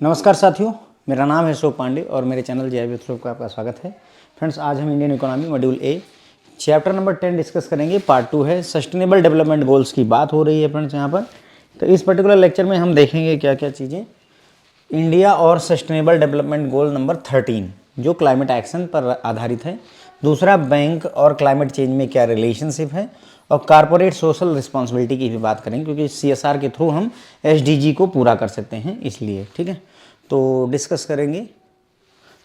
नमस्कार साथियों, मेरा नाम है अशोक पांडे और मेरे चैनल जय विश्व का आपका स्वागत है। फ्रेंड्स, आज हम Indian economy module A chapter number 10 discuss करेंगे। पार्ट 2 है, सस्टेनेबल डेवलपमेंट गोल्स की बात हो रही है फ्रेंड्स यहाँ पर। तो इस पर्टिकुलर लेक्चर में हम देखेंगे क्या क्या चीज़ें। इंडिया और सस्टेनेबल डेवलपमेंट गोल नंबर 13 जो क्लाइमेट एक्शन पर आधारित है। दूसरा, बैंक और क्लाइमेट चेंज में क्या रिलेशनशिप है, और कारपोरेट सोशल रिस्पॉन्सिबिलिटी की भी बात करेंगे क्योंकि CSR के थ्रू हम SDG को पूरा कर सकते हैं, इसलिए ठीक है। तो डिस्कस करेंगे।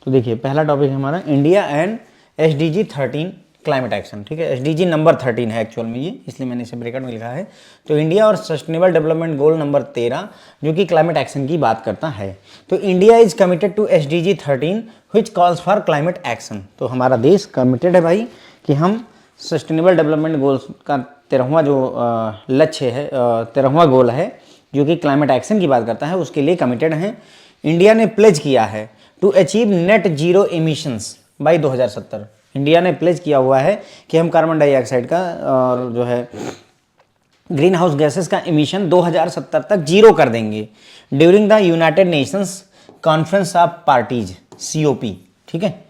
तो देखिए, पहला टॉपिक है हमारा India and SDG 13 climate action, ठीक है। SDG नंबर 13 है एक्चुअल में ये, इसलिए मैंने इसे ब्रैकेट में लिखा है। तो इंडिया और सस्टेनेबल डेवलपमेंट गोल नंबर 13 जो कि क्लाइमेट एक्शन की बात करता है। तो India is committed to SDG 13 which calls for climate action. तो हमारा देश कमिटेड है भाई कि हम सस्टेनेबल डेवलपमेंट गोल्स का 13वां जो लक्ष्य है, 13वां गोल है जो कि क्लाइमेट एक्शन की बात करता है, उसके लिए कमिटेड हैं। इंडिया ने प्लेज किया है to achieve net zero emissions by 2070। India ने प्लेज किया हुआ है कि हम कार्बन डाइऑक्साइड का और जो है ग्रीन हाउस गैसेस का एमिशन 2070 तक जीरो कर देंगे during the United Nations conference of parties COP, ठीक है,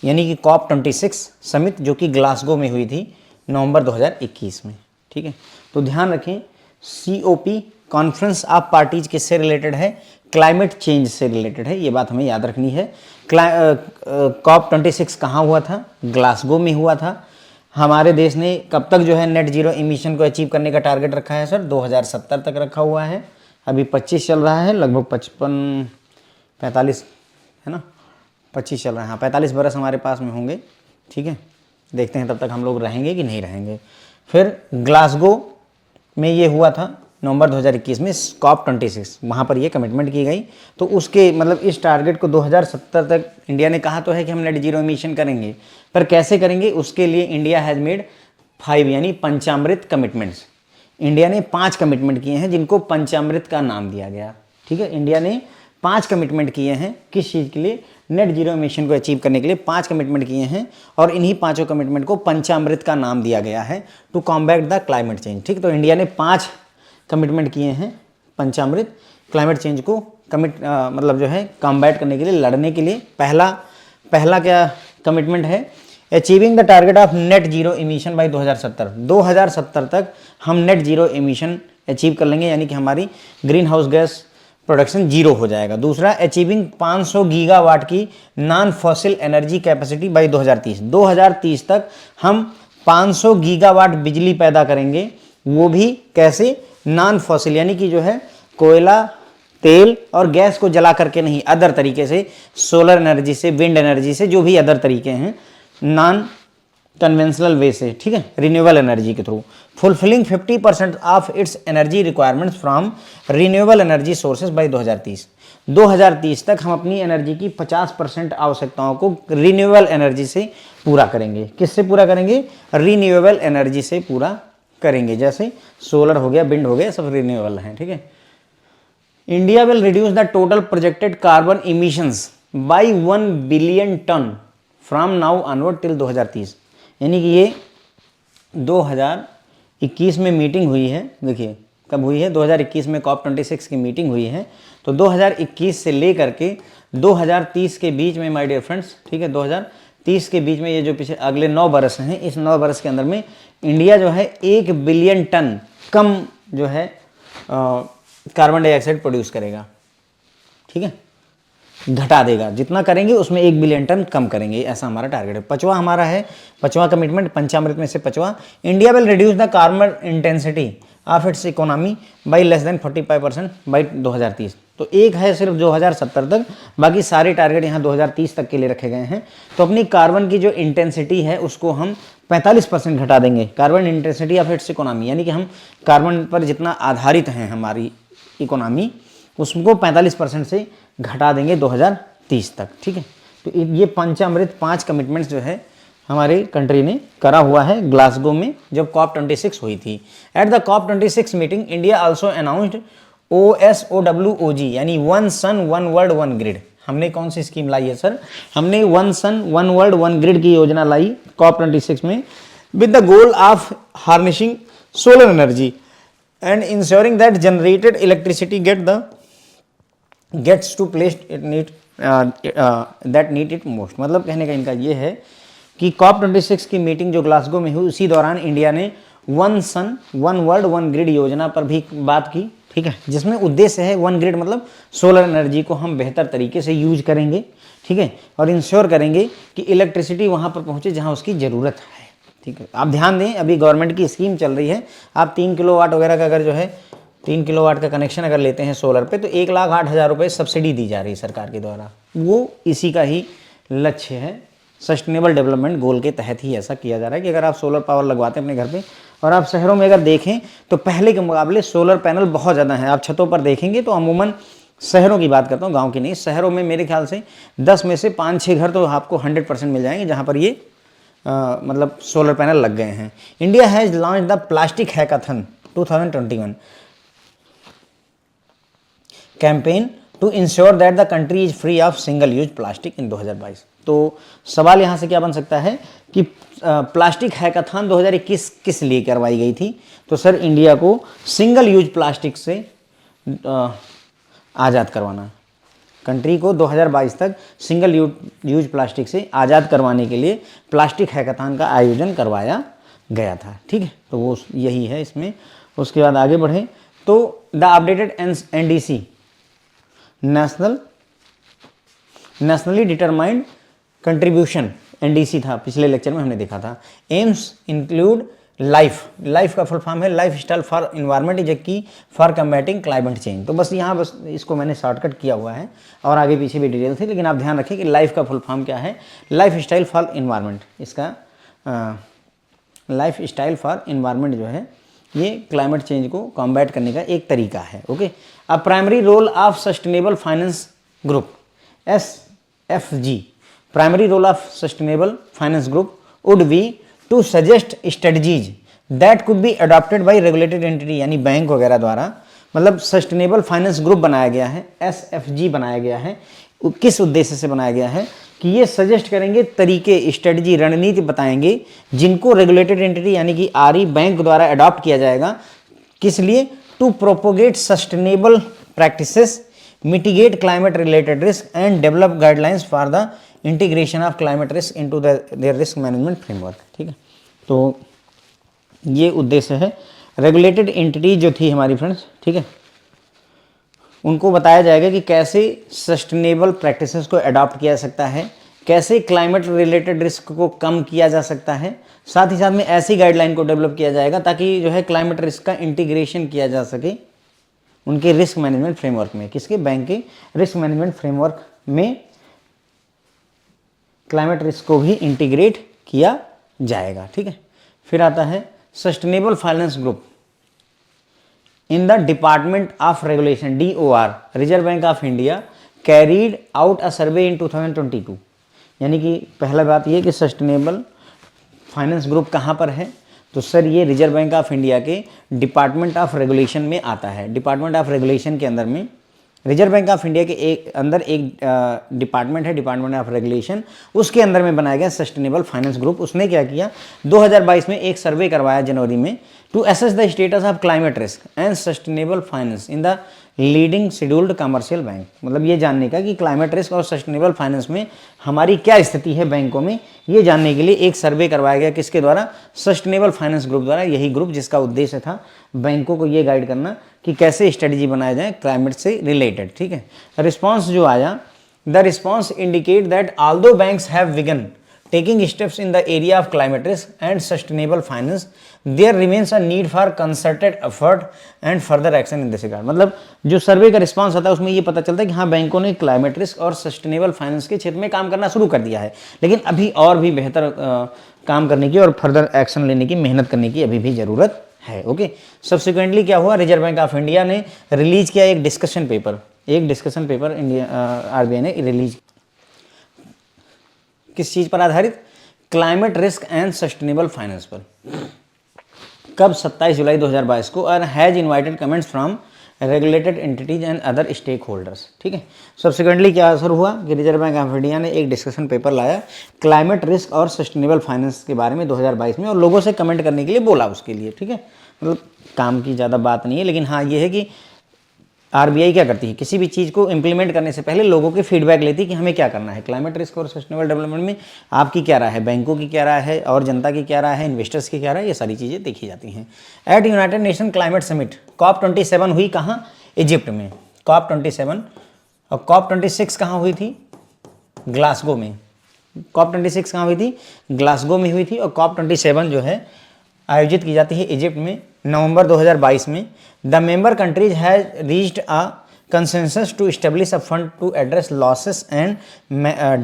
यानी कि COP26 समिट जो कि ग्लासगो में हुई थी नवंबर 2021 में, ठीक है। तो ध्यान रखें, COP कॉन्फ्रेंस ऑफ पार्टीज किससे रिलेटेड है? क्लाइमेट चेंज से रिलेटेड है, ये बात हमें याद रखनी है। COP26 कहाँ हुआ था? ग्लासगो में हुआ था। हमारे देश ने कब तक जो है नेट जीरो इमिशन को अचीव करने का टारगेट रखा है सर? 2070 तक रखा हुआ है। अभी 25 चल रहा है, लगभग 45 है ना, 25 चल रहा है। हाँ, 45 बरस हमारे पास में होंगे, ठीक है। देखते हैं तब तक हम लोग रहेंगे कि नहीं रहेंगे। फिर ग्लासगो में ये हुआ था नवंबर 2021 में COP26, वहाँ पर ये कमिटमेंट की गई। तो उसके मतलब इस टारगेट को 2070 तक इंडिया ने कहा तो है कि हम नेट जीरो एमिशन करेंगे, पर कैसे करेंगे उसके लिए इंडिया हैज़ मेड 5 यानी पंचामृत कमिटमेंट्स। इंडिया ने 5 कमिटमेंट किए हैं जिनको पंचामृत का नाम दिया गया, ठीक है। इंडिया ने 5 कमिटमेंट किए हैं, किस चीज़ के लिए? नेट जीरो एमिशन को अचीव करने के लिए 5 कमिटमेंट किए हैं, और इन्हीं 5 कमिटमेंट को पंचामृत का नाम दिया गया है to combat the climate change, ठीक। तो इंडिया ने 5 कमिटमेंट किए हैं पंचामृत क्लाइमेट चेंज को मतलब जो है कॉम्बैट करने के लिए, लड़ने के लिए। पहला क्या कमिटमेंट है? Achieving the target of net zero emission by 2070 तक हम नेट जीरो एमिशन अचीव कर लेंगे, यानी कि हमारी green house gas production zero हो जाएगा। दूसरा, अचीविंग 500 गीगावाट की non fossil energy capacity by 2030 तक हम 500 गीगावाट बिजली पैदा करेंगे, वो भी कैसे? नॉन फॉसिल यानी कि जो है कोयला, तेल और गैस को जला करके नहीं, अदर तरीके से, सोलर एनर्जी से, विंड एनर्जी से, जो भी अदर तरीके हैं नॉन कन्वेंशनल वे से, ठीक है, रिन्यूएबल एनर्जी के through. Fulfilling 50% of its energy requirements from renewable energy sources by 2030 तक हम अपनी एनर्जी की 50% आवश्यकताओं को रिन्यूएबल एनर्जी से पूरा करेंगे। किससे पूरा करेंगे? रिन्यूएबल एनर्जी से पूरा करेंगे, जैसे सोलर हो गया, विंड हो गया, सब रिन्यूएबल हैं, ठीक है। India will reduce the total projected carbon emissions by 1 billion ton from now onward till 2030, यानी कि ये 2021 में मीटिंग हुई है। देखिए कब हुई है? 2021 में COP26 की मीटिंग हुई है। तो 2021 से लेकर के 2030 के बीच में माय डियर फ्रेंड्स, ठीक है, 2030 के बीच में ये जो पीछे अगले 9 बरस हैं, इस 9 बरस के अंदर में इंडिया जो है 1 बिलियन टन कम जो है कार्बन डाइऑक्साइड प्रोड्यूस करेगा, ठीक है, घटा देगा। जितना करेंगे उसमें 1 बिलियन टन कम करेंगे, ऐसा हमारा टारगेट है। 5वां हमारा है, 5वां कमिटमेंट पंचामृत में से 5वां, India will reduce the carbon intensity of its economy by less than 45% by 2030। तो एक है सिर्फ 2070 तक, बाकी सारे टारगेट यहाँ 2030 तक के लिए रखे गए हैं। तो अपनी कार्बन की जो इंटेंसिटी है उसको हम 45% घटा देंगे, carbon intensity of its economy, यानी कि हम कार्बन पर जितना आधारित हैं हमारी इकोनॉमी, उसको 45% से घटा देंगे 2030 तक, ठीक है। तो ये पंचामृत 5 कमिटमेंट्स जो है हमारे कंट्री ने करा हुआ है ग्लासगो में जब COP26 हुई थी। At the COP26 meeting India also announced OSOWOG यानी 1 सन 1 वर्ल्ड 1 ग्रिड। हमने कौन सी स्कीम लाई है सर? हमने 1 सन 1 वर्ल्ड 1 ग्रिड की योजना लाई COP26 में, with the goal of harnessing solar energy and ensuring that generated electricity get the gets to place it need that need it most. मतलब कहने का इनका ये है कि COP26 की मीटिंग जो ग्लासगो में हुई उसी दौरान इंडिया ने one sun one world one grid योजना पर भी बात की, ठीक है, जिसमें उद्देश्य है वन ग्रिड मतलब सोलर एनर्जी को हम बेहतर तरीके से यूज करेंगे, ठीक है, और इंश्योर करेंगे कि इलेक्ट्रिसिटी वहाँ पर पहुँचे जहाँ उसकी ज़रूरत है, ठीक है। आप ध्यान दें, अभी गवर्नमेंट की स्कीम चल रही है, आप 3 किलोवाट वगैरह का अगर जो है 3 किलोवाट का कनेक्शन अगर लेते हैं सोलर पे तो 1,08,000 रुपये सब्सिडी दी जा रही है सरकार के द्वारा। वो इसी का ही लक्ष्य है, सस्टेनेबल डेवलपमेंट गोल के तहत ही ऐसा किया जा रहा है कि अगर आप सोलर पावर लगवाते हैं अपने घर पे, और आप शहरों में अगर देखें तो पहले के मुकाबले सोलर पैनल बहुत ज़्यादा हैं। आप छतों पर देखेंगे तो अमूमन, शहरों की बात करता हूँ, गांव की नहीं, शहरों में मेरे ख्याल से 10 में से 5-6 घर तो आपको 100% मिल जाएंगे जहाँ पर ये मतलब सोलर पैनल लग गए हैं। India has launch the plastic hackathon 2021 campaign to ensure that the country is free of single use plastic in 2022। तो सवाल यहाँ से क्या बन सकता है कि प्लास्टिक हैकाथन 2021 किस लिए करवाई गई थी? तो सर इंडिया को सिंगल यूज प्लास्टिक से आज़ाद करवाना, कंट्री को 2022 तक सिंगल यूज प्लास्टिक से आज़ाद करवाने के लिए प्लास्टिक हैकाथन का आयोजन करवाया गया था, ठीक है। तो वो यही है इसमें। उसके बाद आगे बढ़ें तो the updated NDC nationally determined contribution NDC था, पिछले लेक्चर में हमने देखा था। एम्स इंक्लूड लाइफ का फुल फॉर्म है life style for environment is a की फॉर कम्बैटिंग क्लाइमेट चेंज। तो बस यहाँ बस इसको मैंने शॉर्टकट किया हुआ है और आगे पीछे भी डिटेल थी, लेकिन आप ध्यान रखें कि लाइफ का फुल फॉर्म क्या है, लाइफ स्टाइल फॉर इन्वायरमेंट। इसका लाइफ स्टाइल फॉर इन्वायरमेंट जो है ये क्लाइमेट चेंज को कॉम्बैट करने का एक तरीका है, okay. A primary role of sustainable finance group SFG, primary role of sustainable finance group would be to suggest strategies that could be adopted by regulated entity, यानी बैंक वगैरह द्वारा। मतलब सस्टेनेबल फाइनेंस ग्रुप बनाया गया है, SFG बनाया गया है, किस उद्देश्य से बनाया गया है कि ये सजेस्ट करेंगे तरीके, स्ट्रेटजी, रणनीति बताएंगे जिनको रेगुलेटेड एंटिटी यानी कि RE बैंक द्वारा अडॉप्ट किया जाएगा। किस लिए? To propagate sustainable practices, mitigate climate related risk and develop guidelines for the integration of climate risk into their risk management framework, ठीक है। तो ये उद्देश्य है। रेगुलेटेड एंटिटी जो थी हमारी फ्रेंड्स, ठीक है, उनको बताया जाएगा कि कैसे सस्टेनेबल प्रैक्टिसेस को अडॉप्ट किया जा सकता है, कैसे क्लाइमेट रिलेटेड रिस्क को कम किया जा सकता है, साथ ही साथ में ऐसी गाइडलाइन को डेवलप किया जाएगा ताकि जो है क्लाइमेट रिस्क का इंटीग्रेशन किया जा सके उनके रिस्क मैनेजमेंट फ्रेमवर्क में। किसके? बैंक के रिस्क मैनेजमेंट फ्रेमवर्क में क्लाइमेट रिस्क को भी इंटीग्रेट किया जाएगा, ठीक है। फिर आता है sustainable finance group in the department of regulation DOR, Reserve Bank of India carried out a survey in 2022। यानी कि पहला बात ये कि सस्टेनेबल फाइनेंस ग्रुप कहाँ पर है? तो सर ये रिजर्व बैंक ऑफ इंडिया के डिपार्टमेंट ऑफ रेगुलेशन में आता है। डिपार्टमेंट ऑफ रेगुलेशन के अंदर में रिजर्व बैंक ऑफ इंडिया के अंदर एक डिपार्टमेंट है, डिपार्टमेंट ऑफ रेगुलेशन, उसके अंदर में बनाया गया सस्टेनेबल फाइनेंस ग्रुप। उसने क्या किया, 2022 में एक सर्वे करवाया जनवरी में, to assess the status of climate risk and sustainable finance in the leading scheduled commercial bank. मतलब ये जानने का कि क्लाइमेट रिस्क और सस्टेनेबल फाइनेंस में हमारी क्या स्थिति है बैंकों में, ये जानने के लिए एक सर्वे करवाया गया। किसके द्वारा? सस्टेनेबल फाइनेंस ग्रुप द्वारा। यही ग्रुप जिसका उद्देश्य था बैंकों को ये गाइड करना कि कैसे स्ट्रेटजी बनाया जाए क्लाइमेट से रिलेटेड, ठीक है। रिस्पॉन्स जो आया, the response indicate that although banks have begun taking steps in the area of climate risk and sustainable finance, there remains a need for concerted effort and further action in this regard। मतलब जो सर्वे का response आता है उसमें ये पता चलता है कि हाँ बैंकों ने क्लाइमेट रिस्क और सस्टेनेबल फाइनेंस के क्षेत्र में काम करना शुरू कर दिया है, लेकिन अभी और भी बेहतर काम करने की और फर्दर एक्शन लेने की, मेहनत करने की अभी भी ज़रूरत है, ओके। सब्सिक्वेंटली क्या हुआ, रिजर्व बैंक ऑफ इंडिया ने रिलीज किया एक डिस्कशन पेपर, RBI ने रिलीज, किस चीज़ पर आधारित? Climate risk and sustainable finance पर। कब? 27 जुलाई 2022 को। और has invited comments from regulated entities and other stakeholders, ठीक है। सब्सिक्वेंटली क्या असर हुआ कि रिजर्व बैंक ऑफ इंडिया ने एक डिस्कशन पेपर लाया क्लाइमेट रिस्क और सस्टेनेबल फाइनेंस के बारे में 2022 में, और लोगों से कमेंट करने के लिए बोला उसके लिए, ठीक है। मतलब काम की ज़्यादा बात नहीं है, लेकिन हाँ ये है कि आरबीआई क्या करती है, किसी भी चीज़ को इम्प्लीमेंट करने से पहले लोगों के फीडबैक लेती है कि हमें क्या करना है। क्लाइमेट रिस्क और सस्टेनेबल डेवलपमेंट में आपकी क्या राय है, बैंकों की क्या राय है, और जनता की क्या राय है, इन्वेस्टर्स की क्या राय है, ये सारी चीज़ें देखी जाती हैं। At United Nation climate summit COP27 हुई कहाँ, इजिप्ट में COP27, और COP26 कहाँ हुई थी, ग्लासगो में। COP26 कहाँ हुई थी, ग्लासगो में हुई थी, और COP27 जो है आयोजित की जाती है इजिप्ट में नवंबर 2022 में। The member countries has reached a consensus to establish a fund to address losses and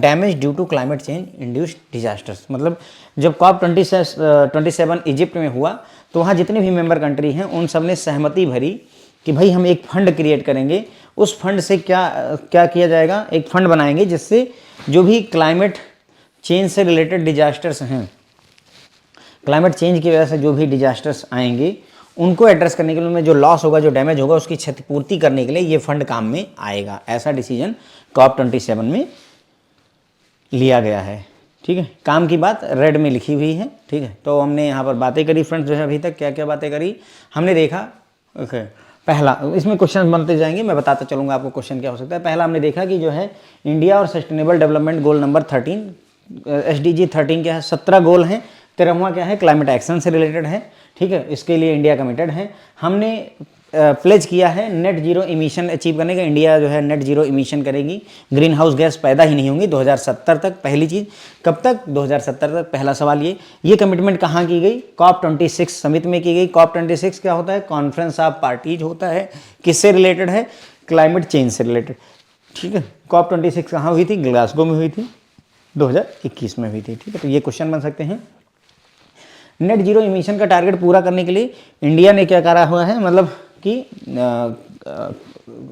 damage due to climate change induced disasters. मतलब जब COP27 इजिप्ट में हुआ तो वहाँ जितने भी मेंबर कंट्री हैं उन सब ने सहमति भरी कि भाई हम एक फंड क्रिएट करेंगे। उस फंड से क्या क्या किया जाएगा, एक फंड बनाएंगे जिससे जो भी क्लाइमेट चेंज से रिलेटेड डिजास्टर्स हैं, क्लाइमेट चेंज की वजह से जो भी डिजास्टर्स आएंगे उनको एड्रेस करने के लिए, उनमें जो लॉस होगा, जो डैमेज होगा, उसकी क्षतिपूर्ति करने के लिए ये फंड काम में आएगा। ऐसा डिसीजन COP27 में लिया गया है। ठीक है, काम की बात रेड में लिखी हुई है। ठीक है, तो हमने यहाँ पर बातें करी फ्रेंड्स, जो है अभी तक क्या क्या बातें करी हमने देखा। ओके, पहला इसमें क्वेश्चन बनते जाएंगे, मैं बताता चलूँगा आपको क्वेश्चन क्या हो सकता है। पहला हमने देखा कि जो है इंडिया और sustainable development goal number 13 SDG 13 क्या है, 17 गोल हैं, 13वां क्या है, क्लाइमेट एक्शन से रिलेटेड है। ठीक है, इसके लिए इंडिया कमिटेड है। हमने प्लेज किया है नेट जीरो इमिशन अचीव करने का। इंडिया जो है नेट जीरो इमिशन करेगी, ग्रीन हाउस गैस पैदा ही नहीं होंगी 2070 तक। पहली चीज़, कब तक, 2070 तक। पहला सवाल ये कमिटमेंट कहाँ की गई, COP26 समिट में की गई। COP26 क्या होता है, कॉन्फ्रेंस ऑफ पार्टीज होता है, किससे रिलेटेड है, क्लाइमेट चेंज से रिलेटेड। ठीक है, COP26 कहाँ हुई थी, ग्लासगो में हुई थी, 2021 में हुई थी। ठीक है, तो ये क्वेश्चन बन सकते हैं। नेट जीरो इमिशन का टारगेट पूरा करने के लिए इंडिया ने क्या करा हुआ है, मतलब कि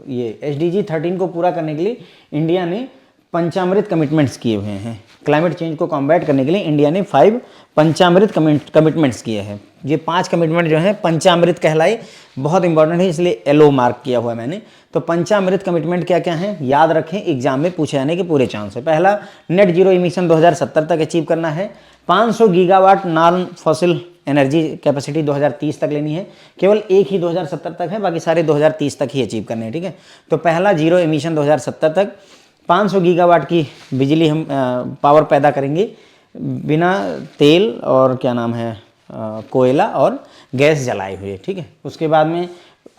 ये SDG 13 को पूरा करने के लिए इंडिया ने पंचामृत कमिटमेंट्स किए हुए हैं। क्लाइमेट चेंज को कॉम्बैट करने के लिए इंडिया ने 5 पंचामृत कमिटमेंट्स किए हैं। ये 5 कमिटमेंट जो है पंचामृत कहलाए, बहुत इंपॉर्टेंट है, इसलिए येलो मार्क किया हुआ है मैंने। तो पंचामृत कमिटमेंट क्या क्या हैं, याद रखें, एग्जाम में पूछे जाने के पूरे चांस है। पहला, नेट जीरो इमिशन 2070 तक अचीव करना है। 500 gigawatt non fossil energy capacity 2030 तक लेनी है। केवल एक ही 2070 तक है, बाकी सारे 2030 तक ही अचीव करने हैं। ठीक है, तो पहला जीरो एमिशन 2070 तक 500 गीगावाट की बिजली हम पावर पैदा करेंगे बिना तेल और क्या नाम है कोयला और गैस जलाए हुए। ठीक है, उसके बाद में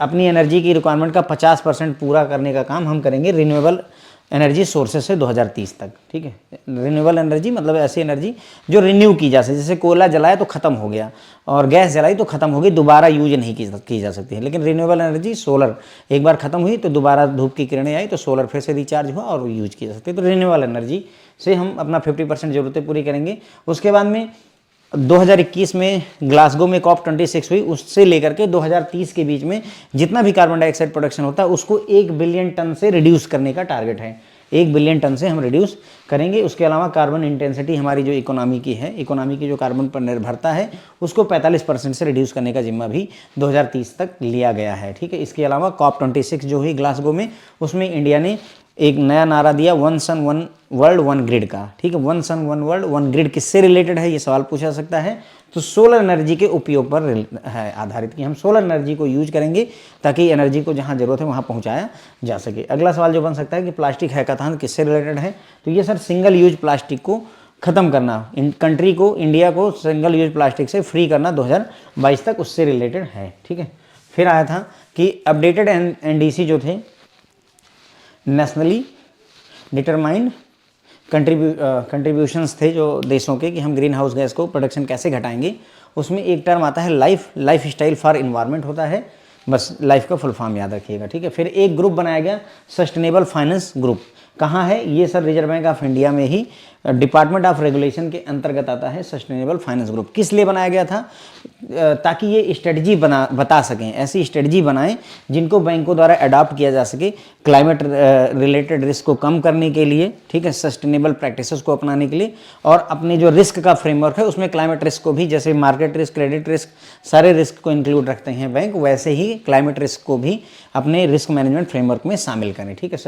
अपनी एनर्जी की रिक्वायरमेंट का 50% पूरा करने का काम हम करेंगे रिन्यूएबल एनर्जी सोर्सेस से 2030 तक। ठीक है, रिन्यूएबल एनर्जी मतलब ऐसी एनर्जी जो रिन्यू की जा सके, जैसे कोयला जलाए तो ख़त्म हो गया और गैस जलाई तो ख़त्म हो गई, दोबारा यूज नहीं की जा सकती है। लेकिन रिन्यूएबल एनर्जी सोलर, एक बार ख़त्म हुई तो दोबारा धूप की किरणें आई तो सोलर फिर से रिचार्ज हुआ और यूज की जा सकती है। तो रिन्यूएबल एनर्जी से हम अपना 50% ज़रूरतें पूरी करेंगे। उसके बाद में 2021 में ग्लासगो में COP26 हुई, उससे लेकर के 2030 के बीच में जितना भी कार्बन डाइऑक्साइड प्रोडक्शन होता है उसको 1 बिलियन टन से रिड्यूस करने का टारगेट है। 1 बिलियन टन से हम रिड्यूस करेंगे। उसके अलावा कार्बन इंटेंसिटी हमारी जो इकोनॉमी की है, इकोनॉमी की जो कार्बन पर निर्भरता है उसको 45% से रिड्यूस करने का जिम्मा भी 2030 तक लिया गया है। ठीक है, इसके अलावा COP26 जो हुई ग्लासगो में, उसमें इंडिया ने एक नया नारा दिया, 1 सन 1 वर्ल्ड 1 ग्रिड का। ठीक है, 1 सन 1 वर्ल्ड 1 ग्रिड किससे रिलेटेड है, ये सवाल पूछा जा सकता है। तो सोलर एनर्जी के उपयोग पर है आधारित कि हम सोलर एनर्जी को यूज करेंगे ताकि एनर्जी को जहाँ जरूरत है वहाँ पहुँचाया जा सके। अगला सवाल जो बन सकता है कि प्लास्टिक हैकाथॉन किससे रिलेटेड है, तो ये सर सिंगल यूज प्लास्टिक को ख़त्म करना, कंट्री को, इंडिया को सिंगल यूज प्लास्टिक से फ्री करना 2022 तक, उससे रिलेटेड है। ठीक है, फिर आया था कि अपडेटेड NDC जो थे, नेशनली डिटरमाइंड कंट्रीब्यूशंस थे जो देशों के, कि हम ग्रीन हाउस गैस को प्रोडक्शन कैसे घटाएंगे। उसमें एक टर्म आता है लाइफ स्टाइल फॉर इन्वायरमेंट होता है, बस लाइफ का फुल फॉर्म याद रखिएगा। ठीक है, फिर एक ग्रुप बनाया गया सस्टेनेबल फाइनेंस ग्रुप। कहाँ है ये sir, reserve Bank of India में ही डिपार्टमेंट ऑफ रेगुलेशन के अंतर्गत आता है सस्टेनेबल फाइनेंस ग्रुप। किस लिए बनाया गया था, ताकि ये स्ट्रेटजी बता सकें, ऐसी स्ट्रेटजी बनाएं जिनको बैंकों द्वारा अडॉप्ट किया जा सके क्लाइमेट रिलेटेड रिस्क को कम करने के लिए। ठीक है, सस्टेनेबल प्रैक्टिसेस को अपनाने के लिए, और अपने जो रिस्क का फ्रेमवर्क है उसमें क्लाइमेट रिस्क को भी, जैसे मार्केट रिस्क, क्रेडिट रिस्क, सारे रिस्क को इंक्लूड रखते हैं बैंक, वैसे ही क्लाइमेट रिस्क को भी अपने रिस्क मैनेजमेंट फ्रेमवर्क में शामिल करें। ठीक है,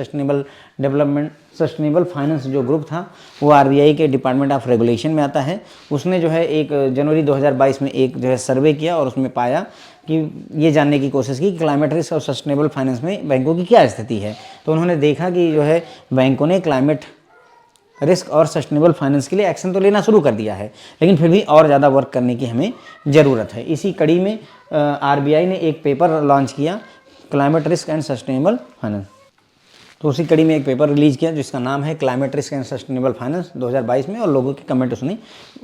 सस्टेनेबल फाइनेंस जो ग्रुप था वो RBI के डिपार्टमेंट ऑफ रेगुलेशन में आता है। उसने जो है एक जनवरी 2022 में एक जो है सर्वे किया और उसमें पाया कि ये जानने की कोशिश की कि क्लाइमेट रिस्क और सस्टेनेबल फाइनेंस में बैंकों की क्या स्थिति है। तो उन्होंने देखा कि जो है बैंकों ने क्लाइमेट रिस्क और सस्टेनेबल फाइनेंस के लिए एक्शन तो लेना शुरू कर दिया है, लेकिन फिर भी और ज़्यादा वर्क करने की हमें ज़रूरत है। इसी कड़ी में आरबीआई ने एक पेपर लॉन्च किया, climate risk and sustainable finance. तो उसी कड़ी में एक पेपर रिलीज किया जिसका नाम है climate risk and sustainable finance 2022 में, और लोगों के कमेंट उसने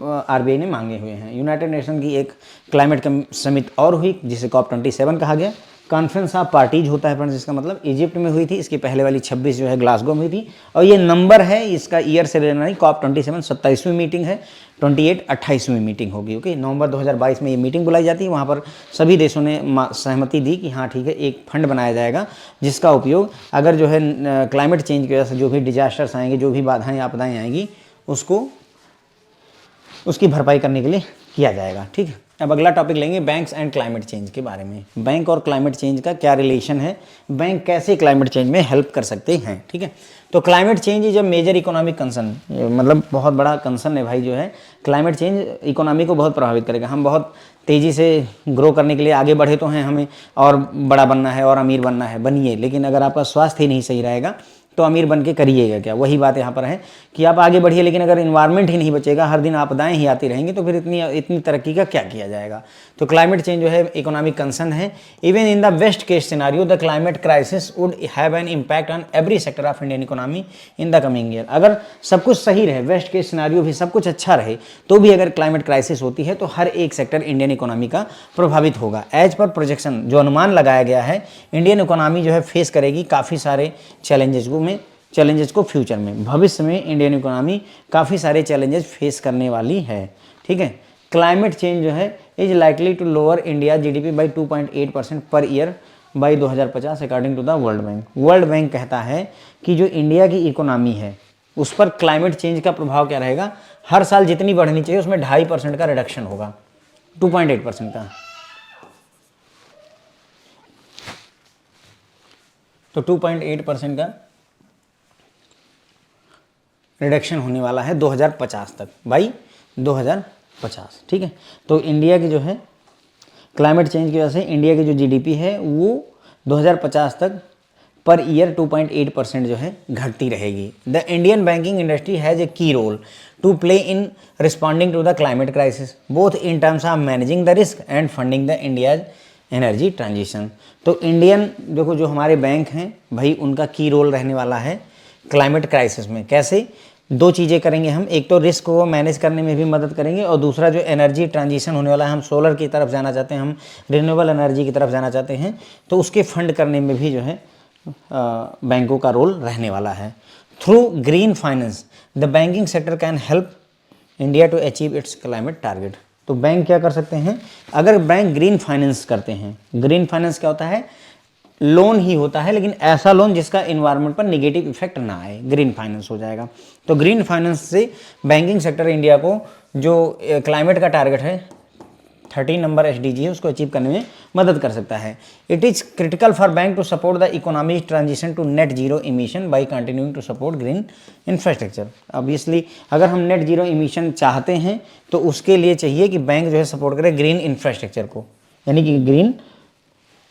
आरबीआई ने मांगे हुए हैं। यूनाइटेड नेशन की एक क्लाइमेट समिट और हुई जिसे COP27 कहा गया। कॉन्फ्रेंस ऑफ पार्टीज होता है फ्रेंड्स, इसका मतलब इजिप्ट में हुई थी। इसकी पहले वाली 26 जो है ग्लासगो में हुई थी, और ये नंबर है इसका ईयर से लेना नहीं। COP27 27वीं मीटिंग है, 28 28वीं मीटिंग होगी। ओके, नवंबर 2022 में ये मीटिंग बुलाई जाती है। वहाँ पर सभी देशों ने सहमति दी कि हाँ ठीक है, एक फंड बनाया जाएगा जिसका उपयोग अगर जो है क्लाइमेट चेंज की वजह से जो भी डिजास्टर्स आएंगे, जो भी बाधाएँ आपदाएँ आएंगी, उसकी भरपाई करने के लिए किया जाएगा। ठीक है, अब अगला टॉपिक लेंगे बैंक्स एंड क्लाइमेट चेंज के बारे में। बैंक और क्लाइमेट चेंज का क्या रिलेशन है, बैंक कैसे क्लाइमेट चेंज में हेल्प कर सकते हैं। ठीक है, तो climate change is a major economic concern, मतलब बहुत बड़ा कंसर्न है भाई। जो है क्लाइमेट चेंज इकोनॉमी को बहुत प्रभावित करेगा। हम बहुत तेज़ी से ग्रो करने के लिए आगे बढ़े तो हैं, हमें और बड़ा बनना है और अमीर बनना है, बनिए, लेकिन अगर आपका स्वास्थ्य ही नहीं सही रहेगा तो अमीर बन के करिएगा क्या। वही बात यहाँ पर है कि आप आगे बढ़िए, लेकिन अगर इन्वायरमेंट ही नहीं बचेगा, हर दिन आपदाएं ही आती रहेंगी, तो फिर इतनी तरक्की का क्या किया जाएगा। तो क्लाइमेट चेंज जो है इकोनॉमिक कंसर्न है। Even in the best case scenario the climate crisis would have an impact on every sector of Indian economy in the coming year. अगर सब कुछ सही रहे, बेस्ट केस सिनारियो भी सब कुछ अच्छा रहे, तो भी अगर क्लाइमेट क्राइसिस होती है तो हर एक सेक्टर इंडियन इकोनॉमी का प्रभावित होगा। एज पर प्रोजेक्शन, जो अनुमान लगाया गया है, इंडियन इकोनॉमी जो है फेस करेगी काफ़ी सारे चैलेंजेस को फ्यूचर में, भविष्य में इंडियन इकोनॉमी काफ़ी सारे चैलेंजेस फेस करने वाली है। ठीक है, क्लाइमेट चेंज जो है is likely to lower India GDP by 2.8% per year by 2050 according to the World Bank. World Bank कहता है कि जो इंडिया की इकोनॉमी है उस पर क्लाइमेट चेंज का प्रभाव क्या रहेगा, हर साल जितनी बढ़नी चाहिए उसमें 2.5% का रिडक्शन होगा, 2.8% का। तो 2.8% का रिडक्शन होने वाला है 2050 तक, बाई 2050। ठीक है, तो इंडिया की जो है क्लाइमेट चेंज की वजह से इंडिया की जो जीडीपी है वो 2050 तक पर ईयर 2.8% जो है घटती रहेगी। The Indian banking industry has a key role to play in responding to the climate crisis both in terms of managing the risk and funding the India's energy transition. तो Indian देखो जो हमारे bank हैं भाई, उनका की role रहने वाला है क्लाइमेट क्राइसिस में। कैसे, दो चीज़ें करेंगे हम, एक तो रिस्क को मैनेज करने में भी मदद करेंगे, और दूसरा जो एनर्जी ट्रांजिशन होने वाला है, हम सोलर की तरफ जाना चाहते हैं, हम रिन्यूएबल एनर्जी की तरफ जाना चाहते हैं, तो उसके फंड करने में भी जो है बैंकों का रोल रहने वाला है। Through green finance the banking sector can help India to achieve its climate target. तो बैंक क्या कर सकते हैं, अगर बैंक ग्रीन फाइनेंस करते हैं। ग्रीन फाइनेंस क्या होता है, लोन ही होता है, लेकिन ऐसा लोन जिसका इन्वायरमेंट पर नेगेटिव इफेक्ट ना आए, ग्रीन फाइनेंस हो जाएगा। तो ग्रीन फाइनेंस से बैंकिंग सेक्टर इंडिया को जो क्लाइमेट का टारगेट है 13 नंबर SDG है उसको अचीव करने में मदद कर सकता है। It is critical for bank to support the economic transition to net zero emission by continuing to support green infrastructure. Obviously अगर हम नेट जीरो इमिशन चाहते हैं तो उसके लिए चाहिए कि बैंक जो है सपोर्ट करे ग्रीन इंफ्रास्ट्रक्चर को, यानी कि ग्रीन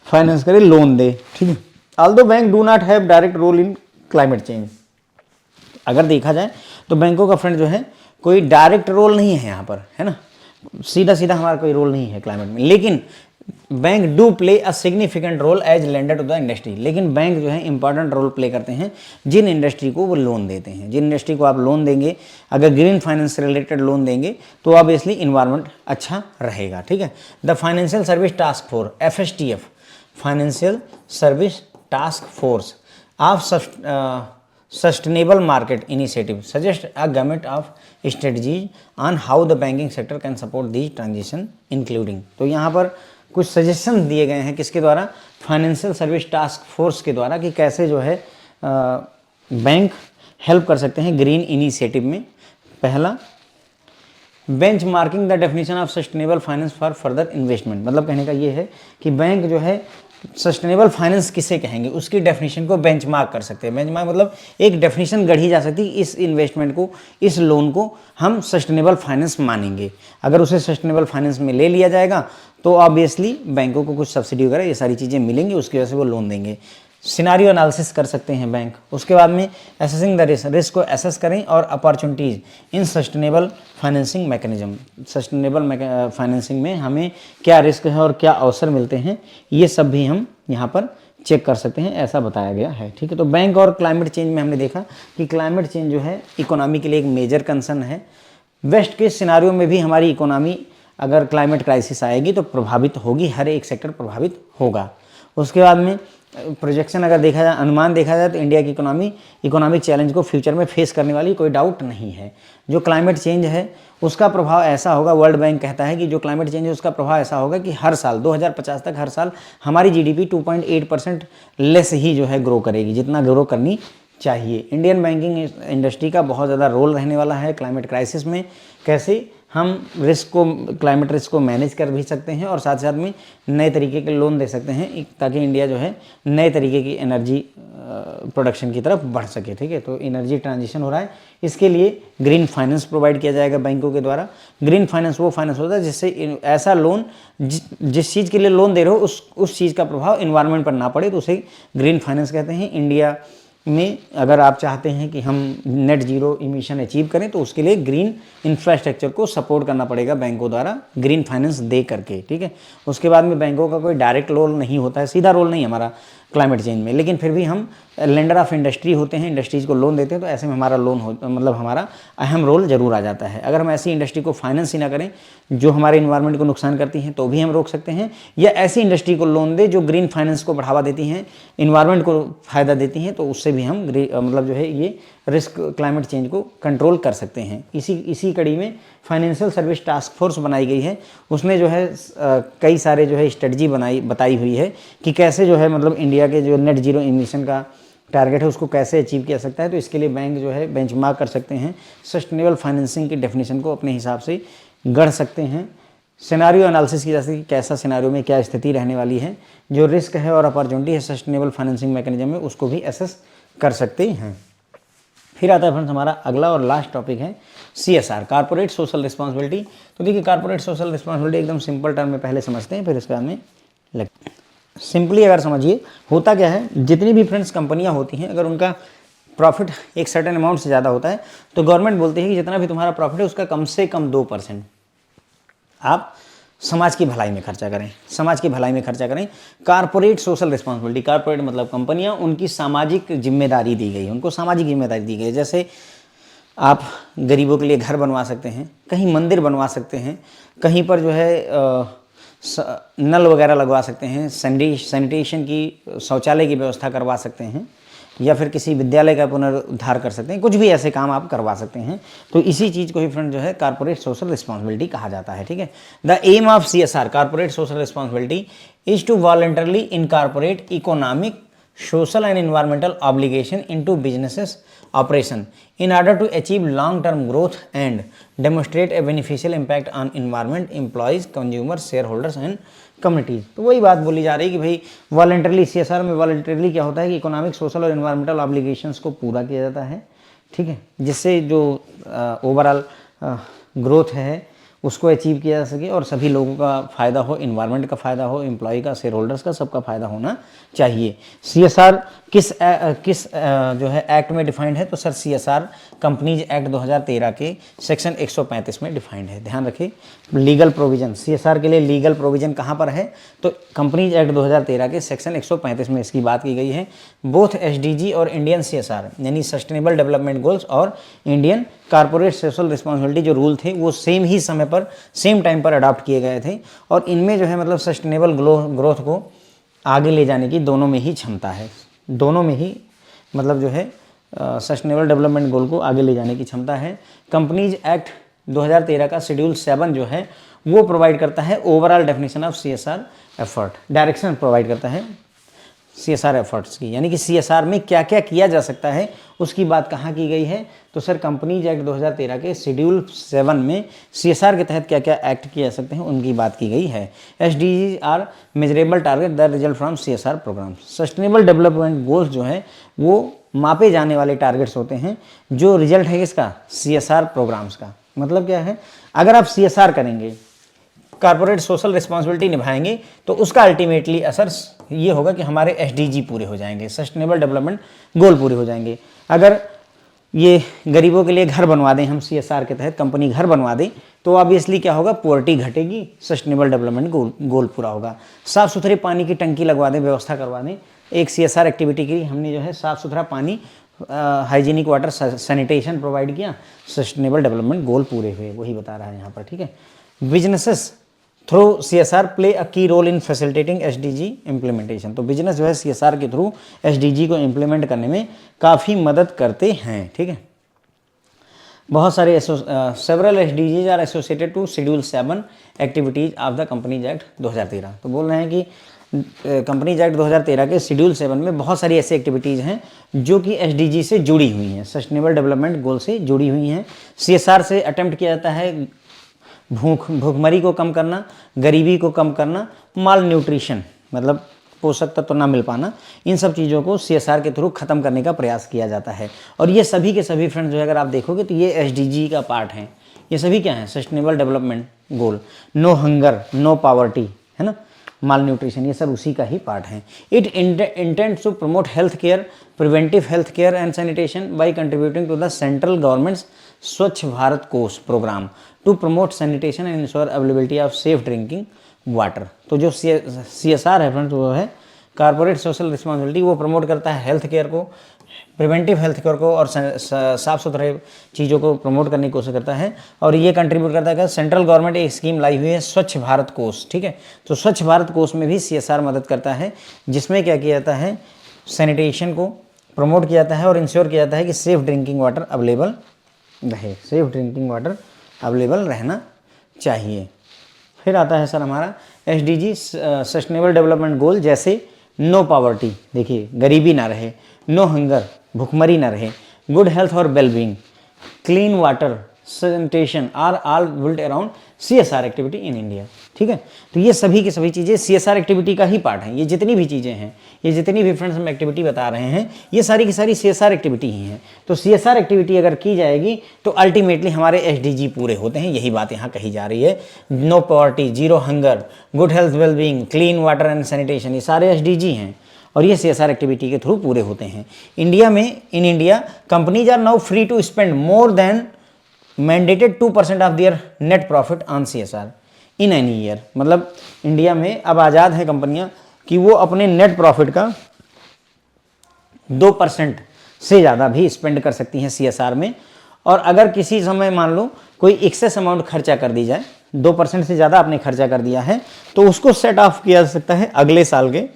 फाइनेंस करे, लोन दे। ठीक है, although bank do not have direct role in climate change. अगर देखा जाए तो बैंकों का फ्रेंड जो है कोई डायरेक्ट रोल नहीं है यहाँ पर, है ना, सीधा सीधा हमारा कोई रोल नहीं है क्लाइमेट में, लेकिन bank do play a significant role as lender to the industry. लेकिन बैंक जो है इंपॉर्टेंट रोल प्ले करते हैं जिन इंडस्ट्री को वो लोन देते हैं। जिन इंडस्ट्री को आप लोन देंगे, अगर ग्रीन फाइनेंस से रिलेटेड लोन देंगे तो ऑब्वियसली इन्वायरमेंट अच्छा रहेगा। ठीक है, the financial service task force FSTF financial service task force of sustainable market initiative suggest a government of strategies on how the banking sector can support these transition including. तो यहाँ पर कुछ suggestion दिए गए हैं किसके द्वारा, फाइनेंशियल सर्विस टास्क फोर्स के द्वारा, कि कैसे जो है बैंक हेल्प कर सकते हैं ग्रीन इनिशिएटिव में। पहला, bench marking the definition of sustainable finance for further investment. मतलब कहने का ये है कि बैंक जो है सस्टेनेबल फाइनेंस किसे कहेंगे, उसकी डेफिनेशन को बेंचमार्क कर सकते हैं। बेंचमार्क मतलब एक डेफिनेशन गढ़ी जा सकती है, इस इन्वेस्टमेंट को, इस लोन को हम सस्टेनेबल फाइनेंस मानेंगे। अगर उसे सस्टेनेबल फाइनेंस में ले लिया जाएगा तो ऑब्वियसली बैंकों को कुछ सब्सिडी वगैरह ये सारी चीज़ें मिलेंगी, उसकी वजह से वो लोन देंगे। सिनारियो एनालिसिस कर सकते हैं बैंक। उसके बाद में एसेसिंग द रिस्क, रिस्क को एसेस करें और अपॉर्चुनिटीज़ इन sustainable financing mechanism. Sustainable financing में हमें क्या रिस्क है और क्या अवसर मिलते हैं, ये सब भी हम यहाँ पर चेक कर सकते हैं, ऐसा बताया गया है। ठीक है, तो बैंक और क्लाइमेट चेंज में हमने देखा कि क्लाइमेट चेंज जो है इकोनॉमी के लिए एक मेजर कंसर्न है। वेस्ट के सिनारियो में भी हमारी इकोनॉमी अगर क्लाइमेट क्राइसिस आएगी तो प्रभावित होगी, हर एक सेक्टर प्रभावित होगा। उसके बाद में प्रोजेक्शन अगर देखा जाए, अनुमान देखा जाए तो इंडिया की इकोनॉमिक चैलेंज को फ्यूचर में फेस करने वाली कोई डाउट नहीं है। जो क्लाइमेट चेंज है उसका प्रभाव ऐसा होगा, वर्ल्ड बैंक कहता है कि जो क्लाइमेट चेंज है उसका प्रभाव ऐसा होगा कि हर साल 2050 तक हर साल हमारी जीडीपी 2.8% लेस ही जो है ग्रो करेगी, जितना ग्रो करनी चाहिए। इंडियन बैंकिंग इंडस्ट्री का बहुत ज़्यादा रोल रहने वाला है क्लाइमेट क्राइसिस में। कैसे हम क्लाइमेट रिस्क को मैनेज कर भी सकते हैं और साथ साथ में नए तरीके के लोन दे सकते हैं, ताकि इंडिया जो है नए तरीके की एनर्जी प्रोडक्शन की तरफ बढ़ सके। ठीक है, तो एनर्जी ट्रांजिशन हो रहा है, इसके लिए ग्रीन फाइनेंस प्रोवाइड किया जाएगा बैंकों के द्वारा। ग्रीन फाइनेंस वो फाइनेंस होता है जिससे ऐसा लोन, जिस चीज़ के लिए लोन दे रहे हो उस चीज़ का प्रभाव इन्वायरमेंट पर ना पड़े, तो उसे ग्रीन फाइनेंस कहते हैं। इंडिया में अगर आप चाहते हैं कि हम नेट जीरो इमिशन अचीव करें तो उसके लिए ग्रीन इंफ्रास्ट्रक्चर को सपोर्ट करना पड़ेगा बैंकों द्वारा ग्रीन फाइनेंस दे करके। ठीक है, उसके बाद में बैंकों का कोई डायरेक्ट रोल नहीं होता है, सीधा रोल नहीं हमारा क्लाइमेट चेंज में, लेकिन फिर भी हम लेंडर ऑफ इंडस्ट्री होते हैं, इंडस्ट्रीज़ को लोन देते हैं, तो ऐसे में हमारा मतलब हमारा अहम रोल जरूर आ जाता है। अगर हम ऐसी इंडस्ट्री को फाइनेंस ही ना करें जो हमारे इन्वायरमेंट को नुकसान करती हैं तो भी हम रोक सकते हैं, या ऐसी इंडस्ट्री को लोन दे जो ग्रीन फाइनेंस को बढ़ावा देती हैं, इन्वायरमेंट को फ़ायदा देती हैं, तो उससे भी हम मतलब जो है ये रिस्क क्लाइमेट चेंज को कंट्रोल कर सकते हैं। इसी कड़ी में फाइनेंशियल सर्विस टास्क फोर्स बनाई गई है। उसने जो है कई सारे जो है स्ट्रेटजी बताई हुई है कि कैसे जो है मतलब इंडिया के जो नेट जीरो इमिशन का टारगेट है उसको कैसे अचीव किया सकता है। तो इसके लिए बैंक जो है बेंचमार्क कर सकते हैं, सस्टेनेबल फाइनेंसिंग की डेफिनेशन को अपने हिसाब से गढ़ सकते हैं। सिनारियो एनालिसिस की जा सकती है, कैसा सिनारियो में क्या स्थिति रहने वाली है, जो रिस्क है और अपॉर्चुनिटी है सस्टेनेबल फाइनेंसिंग मैकेनिज्म में, उसको भी एसेस कर सकते हैं। फिर आता है फ्रेंड्स हमारा अगला और लास्ट टॉपिक है CSR, कारपोरेट सोशल रिस्पॉन्सिबिलिटी। तो देखिए कारपोरेट सोशल रिस्पॉन्सिबिलिटी एकदम सिंपल टर्म में पहले समझते हैं, फिर इसके बाद में सिंपली अगर समझिए होता क्या है, जितनी भी फ्रेंड्स कंपनियां होती हैं अगर उनका प्रॉफिट एक सर्टेन अमाउंट से ज़्यादा होता है तो गवर्नमेंट बोलती है कि जितना भी तुम्हारा प्रॉफिट है उसका कम से कम 2% आप समाज की भलाई में खर्चा करें, समाज की भलाई में खर्चा करें। कारपोरेट सोशल रिस्पॉन्सिबिलिटी, कारपोरेट मतलब कंपनियां, उनकी सामाजिक जिम्मेदारी दी गई है, उनको सामाजिक जिम्मेदारी दी गई है। जैसे आप गरीबों के लिए घर बनवा सकते हैं, कहीं मंदिर बनवा सकते हैं, कहीं पर जो है नल वगैरह लगवा सकते हैं, सैनिटेशन की, शौचालय की व्यवस्था करवा सकते हैं, या फिर किसी विद्यालय का पुनरुद्धार कर सकते हैं, कुछ भी ऐसे काम आप करवा सकते हैं। तो इसी चीज़ को ही फ्रेंड जो है कारपोरेट सोशल रिस्पॉन्सिबिलिटी कहा जाता है। ठीक है, the aim of CSR, corporate social responsibility, is to voluntarily incorporate economic, social and environmental obligation into businesses operation in order to achieve long term growth and demonstrate a beneficial impact on environment, employees, consumers, shareholders and communities. तो वही बात बोली जा रही है कि भाई voluntarily, CSR में वॉलंटरली क्या होता है कि इकोनॉमिक, सोशल और एनवायरमेंटल ऑब्लिगेशंस को पूरा किया जाता है। ठीक है, जिससे जो ओवरऑल ग्रोथ है उसको अचीव किया जा सके और सभी लोगों का फ़ायदा हो, इन्वायरमेंट का फ़ायदा हो, एम्प्लॉय का, शेयर होल्डर्स का, सबका फ़ायदा होना चाहिए। CSR किस जो है एक्ट में डिफाइंड है, तो सर CSR कंपनीज एक्ट 2013 के सेक्शन 135 में डिफाइंड है। ध्यान रखिए, लीगल प्रोविजन, CSR के लिए लीगल प्रोविजन कहाँ पर है, तो कंपनीज एक्ट 2013 के सेक्शन 135 में इसकी बात की गई है। बोथ SDG और इंडियन CSR यानी सस्टेनेबल डेवलपमेंट गोल्स और इंडियन कारपोरेट सोशल रिस्पॉन्सिबिलिटी जो रूल थे वो सेम ही समय पर, सेम टाइम पर अडॉप्ट किए गए थे, और इनमें जो है मतलब सस्टेनेबल ग्रोथ को आगे ले जाने की दोनों में ही क्षमता है, दोनों में ही मतलब जो है सस्टेनेबल डेवलपमेंट गोल को आगे ले जाने की क्षमता है। कंपनीज एक्ट 2013 का शेड्यूल 7 जो है वो प्रोवाइड करता है overall definition of CSR effort, direction provide करता है। CSR एफर्ट्स की, यानी कि CSR में क्या क्या किया जा सकता है उसकी बात कहाँ की गई है? तो सर कंपनीज एक्ट 2013 के शेड्यूल 7 में CSR के तहत क्या क्या एक्ट किए जा सकते हैं उनकी बात की गई है। SDGs are measurable target the result from CSR program. Sustainable development goals जो है वो मापे जाने वाले टारगेट्स होते हैं जो रिजल्ट है इसका CSR प्रोग्राम्स का। मतलब क्या है, अगर आप CSR करेंगे, कॉर्पोरेट सोशल रिस्पॉन्सिबिलिटी निभाएंगे, तो उसका अल्टीमेटली असर ये होगा कि हमारे SDG पूरे हो जाएंगे, सस्टेनेबल डेवलपमेंट गोल पूरे हो जाएंगे। अगर ये गरीबों के लिए घर बनवा दें हम CSR के तहत, कंपनी घर बनवा दें, तो ऑब्वियसली क्या होगा, पॉवर्टी घटेगी, सस्टेनेबल डेवलपमेंट गोल पूरा होगा। साफ़ सुथरे पानी की टंकी लगवा दें, व्यवस्था करवा दें। एक CSR एक्टिविटी के लिए हमने जो है साफ़ सुथरा पानी, हाइजीनिक वाटर, सैनिटेशन प्रोवाइड किया, सस्टेनेबल डेवलपमेंट गोल पूरे हुए, वही बता रहा है यहाँ पर। ठीक है, businesses through CSR play a key role in facilitating SDG implementation. तो बिजनेस जो है CSR के थ्रू SDG को इम्प्लीमेंट करने में काफ़ी मदद करते हैं। ठीक है, बहुत सारे several SDGs are associated to schedule 7 activities of the companies act 2013। तो बोल रहे हैं कि कंपनीज एक्ट 2013 के शेड्यूल 7 में बहुत सारी ऐसी एक्टिविटीज़ हैं जो कि SDG से जुड़ी हुई हैं, सस्टेनेबल डेवलपमेंट गोल से जुड़ी हुई हैं। CSR से अटेम्प्ट किया जाता है भूखमरी को कम करना, गरीबी को कम करना, माल न्यूट्रिशन मतलब पोषक तत्व ना मिल पाना, इन सब चीज़ों को CSR के थ्रू ख़त्म करने का प्रयास किया जाता है। और ये सभी के सभी फ्रेंड्स जो है अगर आप देखोगे तो ये SDG का पार्ट हैं। ये सभी क्या हैं? Sustainable development goal, no hunger, no poverty, है ना, माल न्यूट्रिशन, ये सब उसी का ही पार्ट है। It intends to promote health care, preventive health care and sanitation by contributing to the central government's Swachh Bharat Kosh program to promote sanitation and ensure availability of safe drinking water. तो जो CSR है friends वो है corporate social responsibility, वो promote करता है health care को, preventive health care को और साफ़ सुथरे चीज़ों को प्रमोट करने की कोशिश करता है। और ये कंट्रीब्यूट करता है कि सेंट्रल गवर्नमेंट एक स्कीम लाई हुई है स्वच्छ भारत कोष। ठीक है, तो स्वच्छ भारत कोष में भी CSR मदद करता है, जिसमें क्या किया जाता है, सैनिटेशन को प्रमोट किया जाता है और इंश्योर किया जाता है कि सेफ ड्रिंकिंग वाटर अवेलेबल रहे, सेफ ड्रिंकिंग वाटर अवेलेबल रहना चाहिए। फिर आता है सर हमारा SDG सस्टेनेबल डेवलपमेंट गोल, जैसे नो पावर्टी, देखिए गरीबी ना रहे, नो हंगर, भुखमरी ना रहे, गुड हेल्थ और wellbeing, clean water, sanitation are all built around CSR activity in India. ठीक है, तो ये सभी की सभी चीज़ें CSR एक्टिविटी का ही पार्ट हैं। ये जितनी भी चीज़ें हैं, ये जितनी भी फ्रेंड्स हम एक्टिविटी बता रहे हैं, ये सारी की सारी CSR एक्टिविटी ही हैं। तो CSR एक्टिविटी अगर की जाएगी तो अल्टीमेटली हमारे SDG पूरे होते हैं, यही बात यहाँ कही जा रही है। No poverty, zero hunger, good health wellbeing, clean water and sanitation, ये सारे SDG हैं और ये CSR एक्टिविटी के थ्रू पूरे होते हैं। इंडिया में, in India companies are now free to spend more than mandated 2% of their net profit on CSR in any year. मतलब इंडिया में अब आज़ाद है कंपनियां कि वो अपने नेट प्रॉफिट का 2% से ज़्यादा भी स्पेंड कर सकती हैं CSR में। और अगर किसी समय मान लो कोई एक्सेस अमाउंट खर्चा कर दी जाए, 2% से ज़्यादा आपने खर्चा कर दिया है, तो उसको सेट ऑफ किया जा सकता है अगले साल के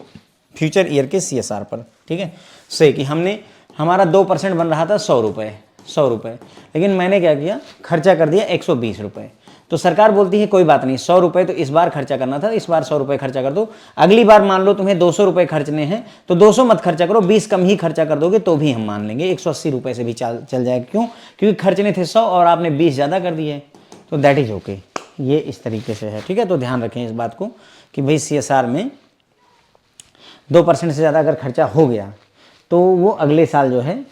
फ्यूचर ईयर के CSR पर। ठीक है, से कि हमारा 2% बन रहा था 100 रुपये, लेकिन मैंने क्या किया, खर्चा कर दिया 120 रुपये। तो सरकार बोलती है कोई बात नहीं, 100 रुपये तो इस बार खर्चा करना था, इस बार 100 रुपये खर्चा कर दो। अगली बार मान लो तुम्हें 200 रुपये खर्चने हैं तो 200 मत खर्चा करो, 20 कम ही खर्चा कर दोगे तो भी हम मान लेंगे, 180 रुपये से भी चल जाएगा। क्यों? क्योंकि खर्चने थे 100 और आपने 20 ज़्यादा कर दिए, तो दैट इज़ ओके। ये इस तरीके से है। ठीक है, तो ध्यान रखें इस बात को कि भाई CSR में 2% से ज़्यादा अगर खर्चा हो गया तो वो अगले साल जो है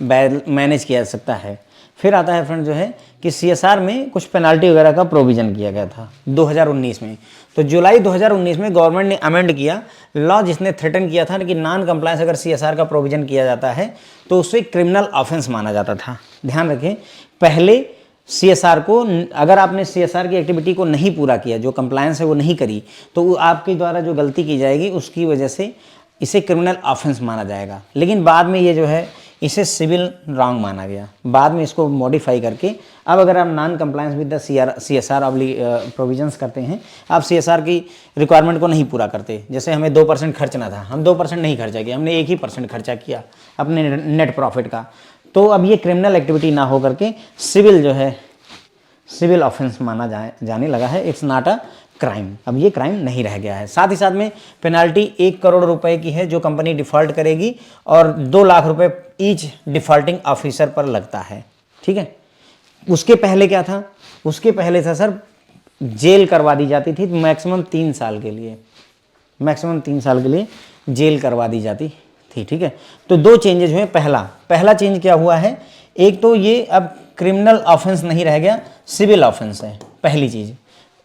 मैनेज किया जा सकता है। फिर आता है फ्रेंड जो है कि CSR में कुछ पेनाल्टी वगैरह का प्रोविज़न किया गया था 2019 में। तो जुलाई 2019 में गवर्नमेंट ने अमेंड किया लॉ, जिसने थ्रेटन किया था कि नॉन कंप्लायंस अगर CSR का प्रोविज़न किया जाता है तो उससे क्रिमिनल ऑफेंस माना जाता था। ध्यान रखें, पहले CSR को, अगर आपने CSR की एक्टिविटी को नहीं पूरा किया, जो कंप्लायंस है वो नहीं करी, तो आपके द्वारा जो गलती की जाएगी उसकी वजह से इसे क्रिमिनल ऑफेंस माना जाएगा। लेकिन बाद में ये जो है इसे सिविल रॉन्ग माना गया, बाद में इसको मॉडिफाई करके अब अगर आप non compliance with the CSR provisions करते हैं, आप CSR की रिक्वायरमेंट को नहीं पूरा करते, जैसे हमें 2% खर्चना था, हम 2% नहीं खर्चा किया, हमने 1% खर्चा किया अपने नेट प्रॉफिट का, तो अब ये क्रिमिनल एक्टिविटी ना हो करके सिविल जो है, सिविल ऑफेंस माना जाने लगा है। It's not a crime. अब ये क्राइम नहीं रह गया है। साथ ही साथ में पेनाल्टी 1 करोड़ रुपए की है जो कंपनी डिफ़ॉल्ट करेगी, और 2 लाख रुपए ईच डिफ़ॉल्टिंग ऑफिसर पर लगता है। ठीक है, उसके पहले क्या था? उसके पहले था सर, जेल करवा दी जाती थी मैक्सिमम 3 साल के लिए, मैक्सिमम 3 साल के लिए जेल करवा दी जाती थी। ठीक है, तो 2 चेंजेज हुए। पहला चेंज क्या हुआ है, एक तो ये अब क्रिमिनल ऑफेंस नहीं रह गया, सिविल ऑफेंस है। पहली चीज़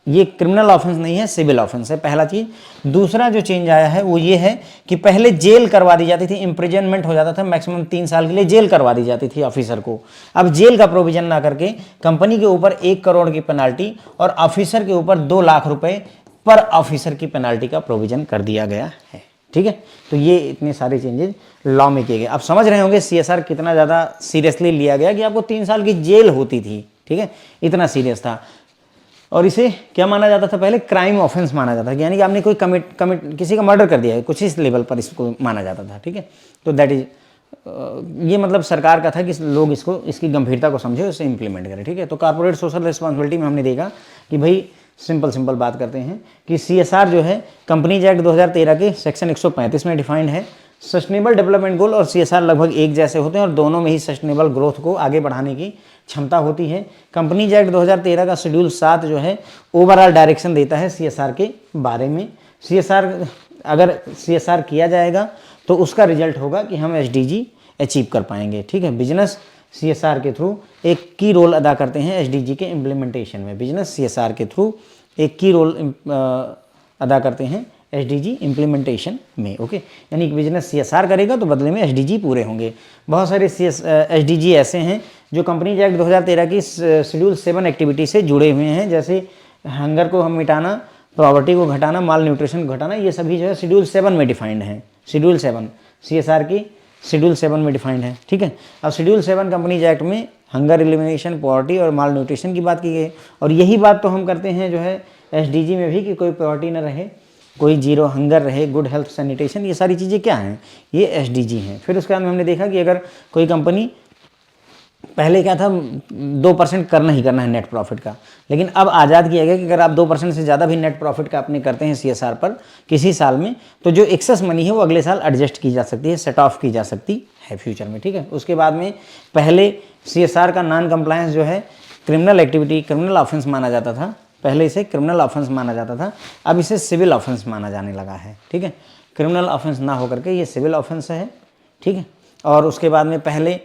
ये क्रिमिनल ऑफेंस नहीं है, सिविल ऑफेंस है, पहला चीज़। दूसरा जो चेंज आया है वो ये है कि पहले जेल करवा दी जाती थी, इम्प्रिजनमेंट हो जाता था, मैक्सिमम 3 साल के लिए जेल करवा दी जाती थी ऑफिसर को। अब जेल का प्रोविजन ना करके कंपनी के ऊपर 1 करोड़ की पेनाल्टी और ऑफिसर के ऊपर 2 लाख रुपए पर ऑफिसर की पेनाल्टी का प्रोविजन कर दिया गया है। ठीक है, तो ये इतने सारे चेंजेस लॉ में किए गए। आप समझ रहे होंगे CSR कितना ज़्यादा सीरियसली लिया गया कि आपको 3 साल की जेल होती थी। ठीक है, इतना सीरियस था। और इसे क्या माना जाता था? पहले क्राइम ऑफेंस माना जाता था, यानी कि आपने कोई कमिट किसी का मर्डर कर दिया है, कुछ इस लेवल पर इसको माना जाता था। ठीक है, तो दैट इज ये मतलब सरकार का था कि लोग इसकी गंभीरता को समझे, उसे इंप्लीमेंट करें। ठीक है, तो कॉर्पोरेट सोशल रिस्पॉन्सिबिलिटी में हमने देखा कि भाई सिंपल बात करते हैं कि CSR जो है कंपनीज एक्ट 2013 के सेक्शन 135 में डिफाइंड है। सस्टेनेबल डेवलपमेंट गोल और CSR लगभग एक जैसे होते हैं और दोनों में ही सस्टेनेबल ग्रोथ को आगे बढ़ाने की क्षमता होती है। कंपनीज एक्ट 2013 का शेड्यूल 7 जो है ओवरऑल डायरेक्शन देता है CSR के बारे में। अगर CSR किया जाएगा तो उसका रिजल्ट होगा कि हम SDG अचीव कर पाएंगे। ठीक है, बिजनेस CSR के थ्रू एक की रोल अदा करते हैं SDG के इम्प्लीमेंटेशन में। बिजनेस CSR के थ्रू एक की रोल अदा करते हैं SDG इम्प्लीमेंटेशन में। ओके, यानी कि बिजनेस CSR करेगा तो बदले में SDG पूरे होंगे। बहुत सारे SDG ऐसे हैं जो कंपनीज एक्ट 2013 की शेड्यूल 7 एक्टिविटी से जुड़े हुए हैं, जैसे हंगर को हम मिटाना, पॉवर्टी को घटाना, माल न्यूट्रिशन को घटाना, ये सभी जो है शेड्यूल 7 में डिफाइंड है। शेड्यूल 7 CSR की शेड्यूल 7 में डिफाइंड है। ठीक है, अब शेड्यूल 7 कंपनीज एक्ट में हंगर एलिमिनेशन, पॉवर्टी और माल न्यूट्रिशन की बात की गई, और यही बात तो हम करते हैं जो है SDG में भी कि कोई पॉवर्टी न रहे, कोई जीरो हंगर रहे, गुड हेल्थ सैनिटेशन, ये सारी चीज़ें क्या हैं? ये SDG हैं। फिर उसके बाद में हमने देखा कि अगर कोई कंपनी, पहले क्या था 2% करना ही करना है नेट प्रॉफिट का, लेकिन अब आज़ाद किया गया कि अगर आप 2% से ज़्यादा भी नेट प्रॉफिट का अपने करते हैं CSR पर किसी साल में, तो जो एक्सेस मनी है वो अगले साल एडजस्ट की जा सकती है, सेट ऑफ की जा सकती है फ्यूचर में। ठीक है, उसके बाद में पहले CSR का नॉन कंप्लायंस जो है क्रिमिनल एक्टिविटी, क्रिमिनल ऑफेंस माना जाता था। पहले इसे क्रिमिनल ऑफेंस माना जाता था, अब इसे सिविल ऑफेंस माना जाने लगा है। ठीक है, क्रिमिनल ऑफेंस ना होकर के ये सिविल ऑफेंस है। ठीक है, और उसके बाद में पहले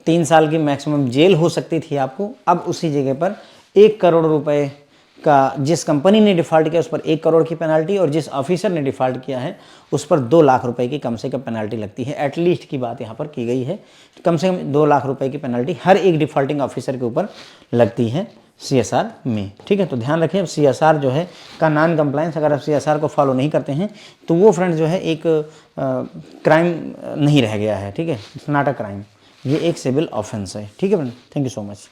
3 साल की मैक्सिमम जेल हो सकती थी आपको, अब उसी जगह पर 1 करोड़ रुपए का, जिस कंपनी ने डिफ़ॉल्ट किया उस पर 1 करोड़ की पेनाल्टी, और जिस ऑफिसर ने डिफ़ॉल्ट किया है उस पर 2 लाख रुपए की कम से कम पेनाल्टी लगती है। एटलीस्ट की बात यहाँ पर की गई है, कम से कम 2 लाख रुपए की पेनाल्टी हर एक डिफ़ॉल्टिंग ऑफिसर के ऊपर लगती है CSR में। ठीक है, तो ध्यान रखें, अब CSR जो है का नॉन कंप्लायंस, अगर आप CSR को फॉलो नहीं करते हैं तो वो फ्रेंड्स जो है एक क्राइम नहीं रह गया है। ठीक है, इट्स नॉट अ क्राइम, ये एक सिविल ऑफेंस है। ठीक है friend, thank you so much.